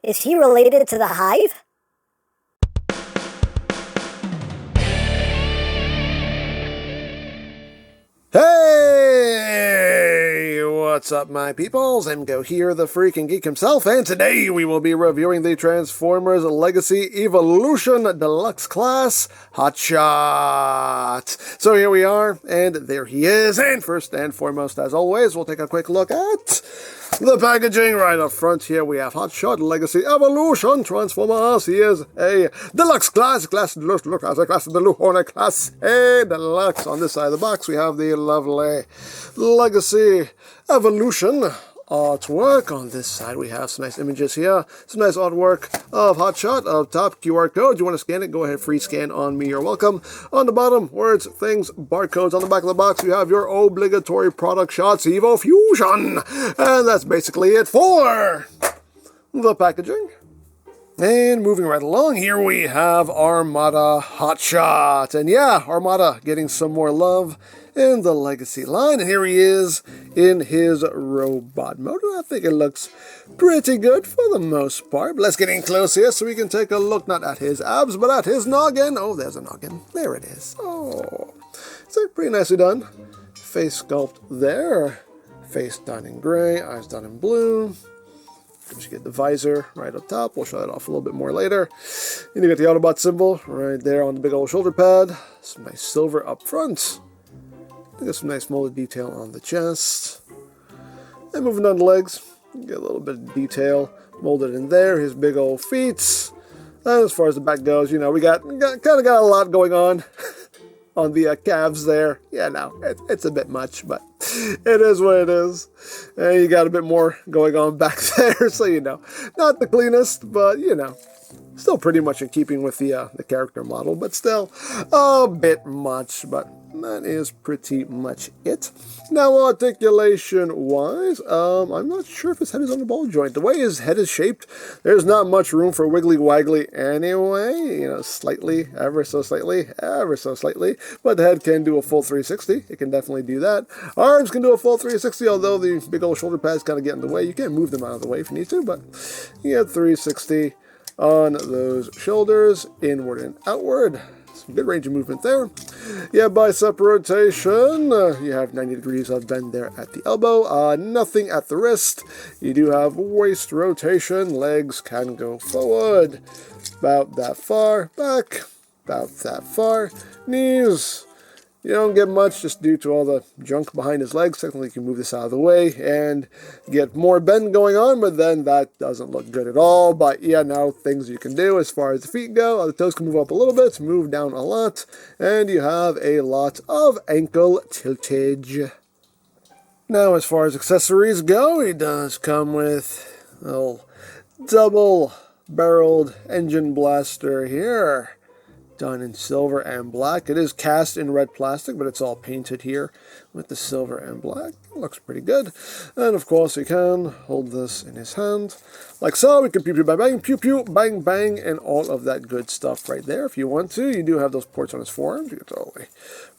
Is he related to the Hive? Hey! What's up, my peoples? EmGo here, the freaking geek himself, and today we will be reviewing the Transformers Legacy Evolution Deluxe Class Hotshot. So here we are, and there he is, and first and foremost, as always, we'll take a quick look at the packaging. Right up front here, we have Hotshot Legacy Evolution Transformers. He is a Deluxe Class Deluxe, Class A Deluxe. On this side of the box, we have the lovely Legacy Evolution artwork. On this side, we have some nice images here, some nice artwork of Hotshot. Up top, QR code. You want to scan it? Go ahead, free scan on me. You're welcome. On the bottom, words, things, barcodes. On the back of the box, you have your obligatory product shots, Evo Fusion. And that's basically it for the packaging. And moving right along, here we have Armada Hotshot. And yeah, Armada getting some more love in the Legacy line. And here he is in his robot mode. And I think it looks pretty good for the most part. But let's get in close here so we can take a look, not at his abs, but at his noggin. Oh, there's a noggin. There it is. Oh, it's pretty nicely done. Face sculpt there. Face done in gray, eyes done in blue. You get the visor right up top. We'll show that off a little bit more later. And you got the Autobot symbol right there on the big old shoulder pad. Some nice silver up front. You got some nice molded detail on the chest. And moving down the legs, you get a little bit of detail molded in there. His big old feet. And as far as the back goes, you know, we kind of got a lot going on on the calves there. Yeah, no, it's a bit much, but it is what it is. And you got a bit more going on back there, so you know, not the cleanest, but you know, still pretty much in keeping with the character model, but still a bit much. But that is pretty much it. Now, articulation-wise, I'm not sure if his head is on the ball joint. The way his head is shaped, there's not much room for wiggly-waggly anyway. You know, slightly, ever so slightly. But the head can do a full 360. It can definitely do that. Arms can do a full 360, although the big old shoulder pads kind of get in the way. You can move them out of the way if you need to, but you get 360 on those shoulders, inward and outward. Some good range of movement there. Yeah, bicep rotation. You have 90 degrees of bend there at the elbow. Nothing at the wrist. You do have waist rotation. Legs can go forward. About that far. Back. About that far. Knees. You don't get much just due to all the junk behind his legs. Technically, you can move this out of the way and get more bend going on, but then that doesn't look good at all. But yeah, now things you can do as far as the feet go. The toes can move up a little bit, move down a lot, and you have a lot of ankle tiltage. Now, as far as accessories go, he does come with a little double-barreled engine blaster here. Done in silver and black. It is cast in red plastic, but it's all painted here with the silver and black. It looks pretty good. And of course, he can hold this in his hand like so. We can pew pew bang bang, and all of that good stuff right there. If you want to, you do have those ports on his forearms. You can totally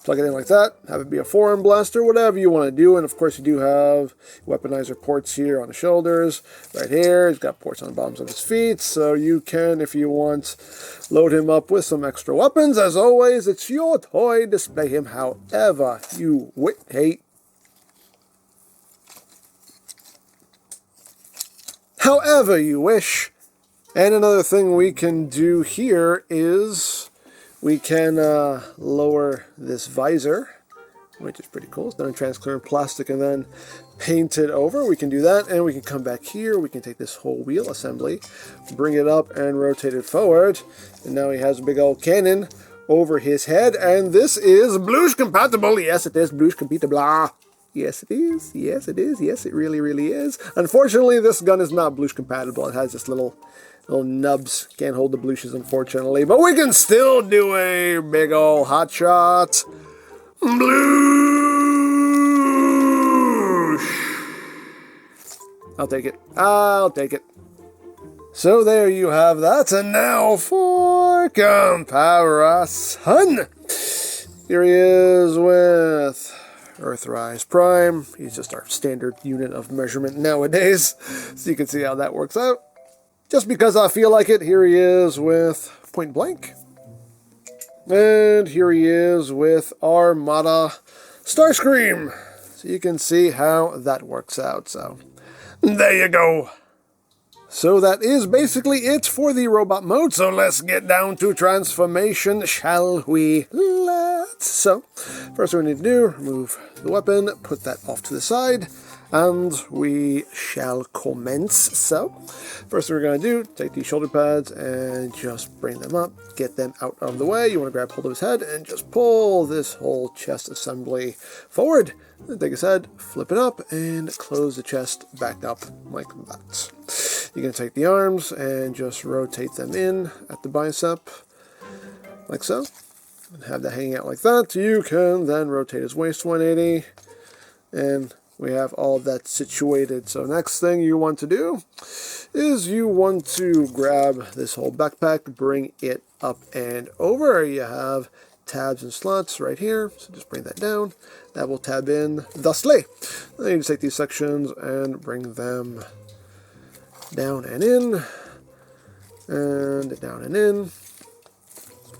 plug it in like that, have it be a forearm blaster, whatever you want to do. And of course, you do have weaponizer ports here on the shoulders, right here. He's got ports on the bottoms of his feet, so you can, if you want, load him up with some extra weapons. As always, it's your toy. Display him however you however you wish. And another thing we can do here is we can lower this visor, which is pretty cool. It's done in transparent plastic and then painted over. We can do that, and we can come back here. We can take this whole wheel assembly, bring it up and rotate it forward. And now he has a big old cannon over his head, and this is Blues compatible. Yes, it is Blues compatible. Yes, it is. Yes, it is. Yes, it really, really is. Unfortunately, this gun is not Blues compatible. It has this little nubs. Can't hold the Blues, unfortunately. But we can still do a big ol' Hotshot Blues. I'll take it. I'll take it. So there you have that. And now for comparison. Here he is with Earthrise Prime. He's just our standard unit of measurement nowadays. So you can see how that works out. just because I feel like it, here he is with Point Blank. And here he is with Armada Starscream. So you can see how that works out. So there you go. So that is basically it for the robot mode. So let's get down to transformation, shall we? So first what we need to do, remove the weapon, put that off to the side, and we shall commence. So first thing we're going to do, take these shoulder pads and just bring them up, get them out of the way. You want to grab hold of his head and just pull this whole chest assembly forward. Then take his head, flip it up, and close the chest back up like that. You're going to take the arms and just rotate them in at the bicep, like so. And have that hanging out like that. You can then rotate his waist 180, and we have all that situated. So next thing you want to do is you want to grab this whole backpack, bring it up and over. You have tabs and slots right here, so just bring that down. That will tab in thusly. Then you just take these sections and bring them down and in, and down and in.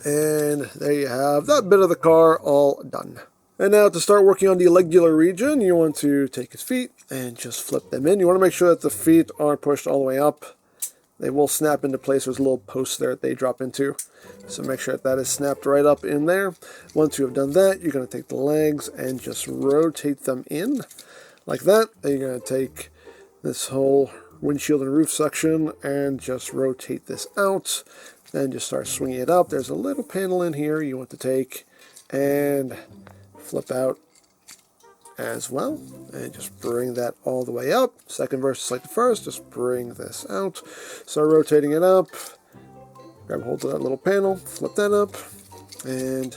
And there you have that bit of the car all done. And now to start working on the legular region, you want to take his feet and just flip them in. You want to make sure that the feet aren't pushed all the way up. They will snap into place. There's a little post there that they drop into. So make sure that that is snapped right up in there. Once you have done that, you're going to take the legs and just rotate them in like that. Then you're going to take this whole windshield and roof section and just rotate this out. Then just start swinging it up. There's a little panel in here you want to take and flip out as well, and just bring that all the way up. Second verse is like the first, just bring this out. So rotating it up, grab hold of that little panel, flip that up, and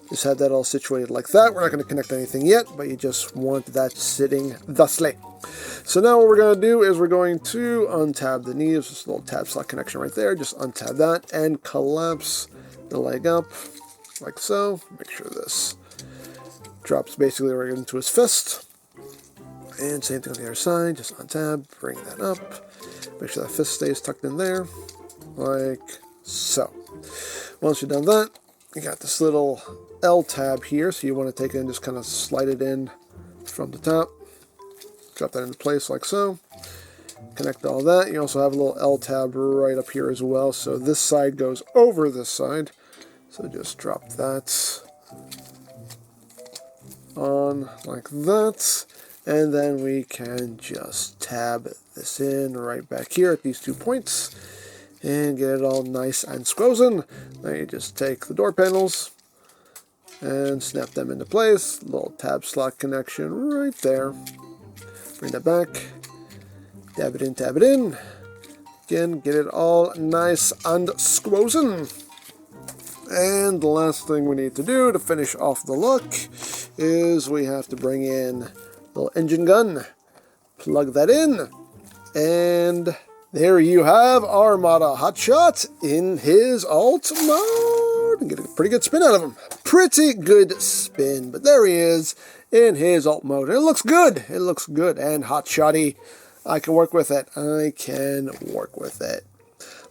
just have that all situated like that. We're not going to connect anything yet, but you just want that sitting thusly. So now what we're going to do is we're going to untab the knee. There's this little tab slot connection right there. Just untab that and collapse the leg up like so. Make sure this drops basically right into his fist. And same thing on the other side. Just untab, bring that up. Make sure that fist stays tucked in there like so. Once you've done that, you got this little L tab here. So you want to take it and just kind of slide it in from the top. Drop that into place like so. Connect all that. You also have a little L tab right up here as well. So this side goes over this side. So just drop that on like that. And then we can just tab this in right back here at these 2 points. And get it all nice and squozen. Then you just take the door panels and snap them into place. Little tab slot connection right there. Bring that back, dab it in, tab it in. Again, get it all nice and squozen. And the last thing we need to do to finish off the look is we have to bring in a little engine gun, plug that in, and there you have Armada Hotshot in his alt mode. And get a pretty good spin out of him. Pretty good spin, but there he is in his alt mode. It looks good. It looks good and hotshotty. I can work with it. I can work with it.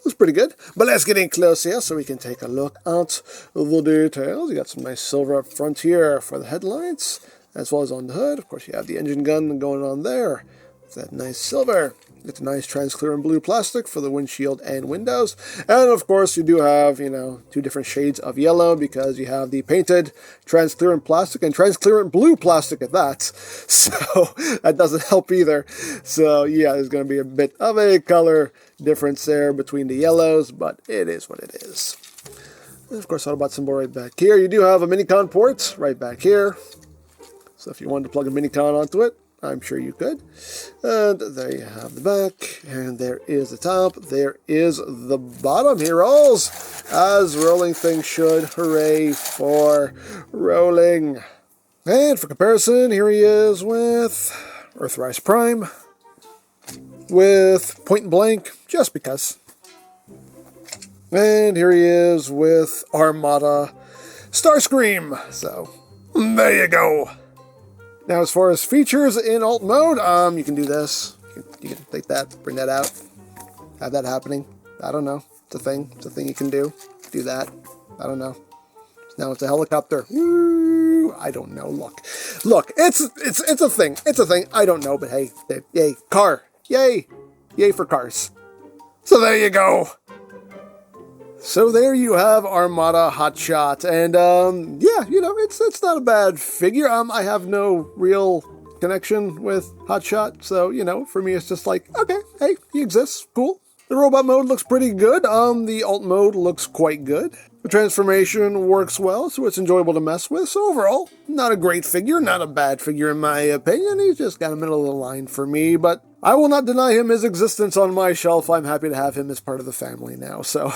Looks pretty good. But let's get in close here so we can take a look at the details. You got some nice silver up front here for the headlights, as well as on the hood. Of course, you have the engine gun going on there. It's that nice silver. It's a nice transparent blue plastic for the windshield and windows. And of course you do have, 2 different shades of yellow because you have the painted transparent plastic and transparent blue plastic at that. So that doesn't help either. So yeah, there's going to be a bit of a color difference there between the yellows, but it is what it is. And of course, Autobot symbol right back here. You do have a Minicon port right back here. So if you wanted to plug a Minicon onto it, I'm sure you could. And there you have the back, and there is the top, there is the bottom. He rolls, as rolling things should. Hooray for rolling. And for comparison, here he is with Earthrise Prime, with Point Blank, just because. And here he is with Armada Starscream. So, there you go. Now, as far as features in alt mode, you can do this. You can take that, bring that out. have that happening. I don't know. It's a thing. It's a thing you can do. Do that. I don't know. Now it's a helicopter. Woo! I don't know. Look. It's a thing. It's a thing. I don't know, but hey, yay, car, yay for cars. So there you go. So there you have Armada Hotshot, and yeah, it's not a bad figure. I have no real connection with Hotshot, so for me it's just like, okay, hey, he exists, cool. The robot mode looks pretty good. The alt mode looks quite good. The transformation works well, so it's enjoyable to mess with. So overall, not a great figure, not a bad figure in my opinion. He's just got a middle of the line for me, but I will not deny him his existence on my shelf. I'm happy to have him as part of the family now, so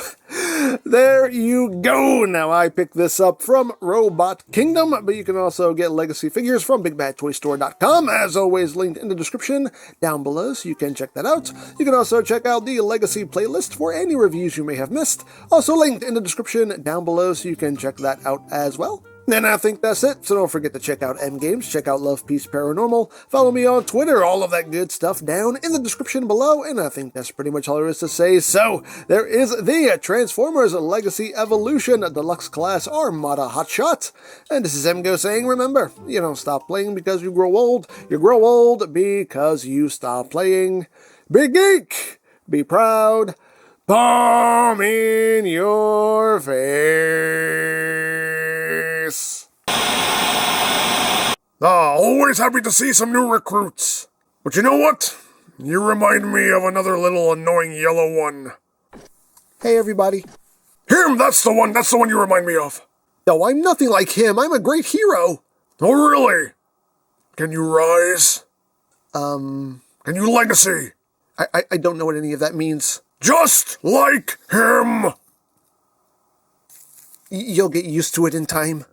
there you go. Now, I picked this up from Robot Kingdom, but you can also get legacy figures from BigBadToyStore.com, as always linked in the description down below, so you can check that out. You can also check out the legacy playlist for any reviews you may have missed, also linked in the description down below, so you can check that out as well. And I think that's it, so don't forget to check out EmGo's, check out Love Peace Paranormal, follow me on Twitter, all of that good stuff down in the description below, and I think that's pretty much all there is to say. So, there is the Transformers Legacy Evolution Deluxe Class Armada Hotshot, and this is EmGo saying, remember, you don't stop playing because you grow old because you stop playing. Be geek, be proud, palm in your face. Always happy to see some new recruits. But you know what? You remind me of another little annoying yellow one. Hey everybody. Him, that's the one you remind me of. No, I'm nothing like him. I'm a great hero. Oh, really? Can you rise? Can you legacy? I don't know what any of that means. Just like him! You'll get used to it in time.